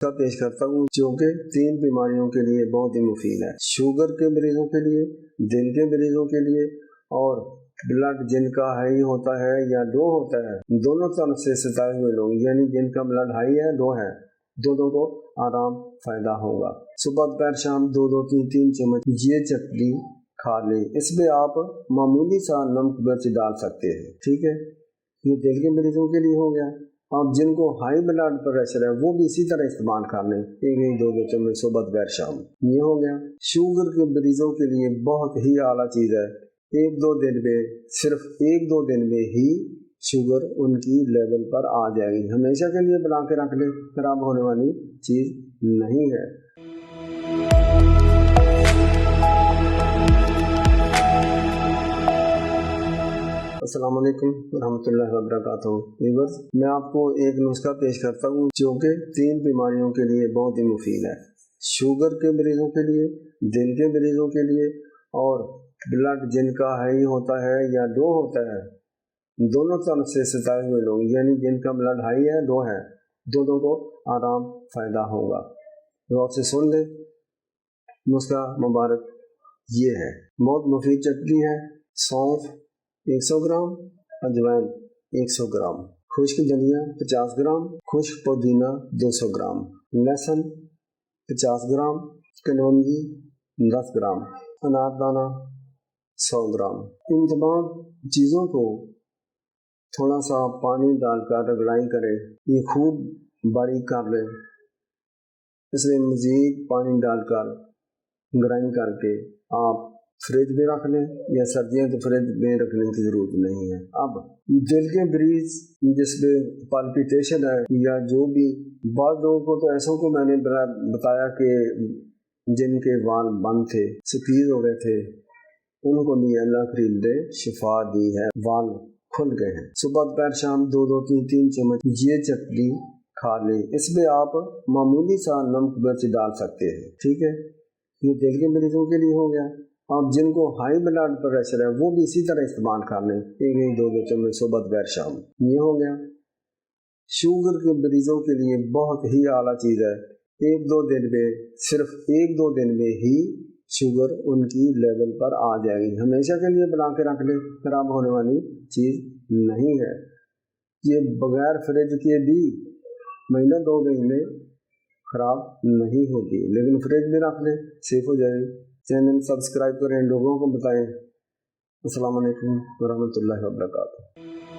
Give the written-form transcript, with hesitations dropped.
کا पेश करता हूँ जो कि 3 बीमारियों के लिए बहुत ही मुफीद है। शुगर के मरीजों के लिए, दिल के मरीजों के लिए और ब्लड जिनका हाई होता है या लो होता है, दोनों तरफ से सताए हुए लोग, यानी जिनका ब्लड हाई है लो है, दोनों को आराम फायदा होगा। सुबह दोपहर शाम 2-2 3-3 चम्मच ये चटनी खा लें। इसमें आप मामूली सा नमक मिर्च डाल सकते हैं। ठीक है, ये दिल के मरीजों के लिए हो गया। अब जिनको हाई ब्लड प्रेशर है वो भी इसी तरह इस्तेमाल कर लें, 1-2 चम्मच सुबह दोपहर शाम। ये हो गया। शुगर के मरीजों के लिए बहुत ही आला चीज़ है। 1-2 दिन में, सिर्फ 1-2 दिन में ही शुगर उनकी लेवल पर आ जाएगी। हमेशा के लिए बना के रख लें, खराब होने वाली चीज़ नहीं है। अस्सलाम वालेकुम रहमतुल्लाहि व बरकातहू। व्यूअर्स, मैं आपको एक नुस्खा पेश करता हूँ जो कि 3 बीमारियों के लिए बहुत ही मुफीद है। शुगर के मरीजों के लिए, दिल के मरीजों के लिए और ब्लड जिनका हाई होता है या लो होता है, दोनों तरफ से सताए हुए लोग, यानी जिनका ब्लड हाई है लो है, दोनों को आराम फायदा होगा। तो आपसे सुन लें। नुस्खा मुबारक ये है, बहुत मुफीद चटनी है। सौंफ 100 ग्राम, अजवाइन 100 ग्राम, खुश्क धनिया 50 ग्राम, खुश्क पुदीना 200 ग्राम, लहसुन 50 ग्राम, कलौंजी 10 ग्राम, अनारदाना 100 ग्राम। इन तमाम चीज़ों को थोड़ा सा पानी डालकर रगड़ाई करें, ये खूब बारीक कर लें। इसमें मज़ीद पानी डालकर ग्राइंड करके आप फ्रिज में रख लें, या सर्दियाँ तो फ्रिज में रखने की ज़रूरत नहीं है। अब दिल के मरीज जिसमें पाल्पिटेशन है या जो भी, बाद लोगों को तो ऐसों को मैंने बताया कि जिनके वाल बंद थे, सफेद हो गए थे, उनको भी अल्लाह करीम ने शिफा दी है, वाल खुल गए हैं। सुबह दोपहर शाम 2-2 3-3 चम्मच ये चटनी खा लें। इसमें आप मामूली सा नमक मिर्च डाल सकते हैं। ठीक है, ये दिल के मरीजों के लिए हो गया। अब जिनको हाई ब्लड प्रेशर है वो भी इसी तरह इस्तेमाल कर लें, 1-2 चम्मच सुबह दोपहर शाम। ये हो गया। शुगर के मरीजों के लिए बहुत ही आला चीज़ है। 1-2 दिन में, सिर्फ 1-2 दिन में ही शुगर उनकी लेवल पर आ जाएगी। हमेशा के लिए बना के रख लें, खराब होने वाली चीज़ नहीं है। ये बगैर फ्रिज के भी महीना 2 महीने खराब नहीं होती, लेकिन फ्रिज में रख लें, सेफ हो जाएगी। चैनल सब्सक्राइब करें, लोगों को बताएं। अस्सलाम वालेकुम व रहमतुल्लाहि व बरकातहू।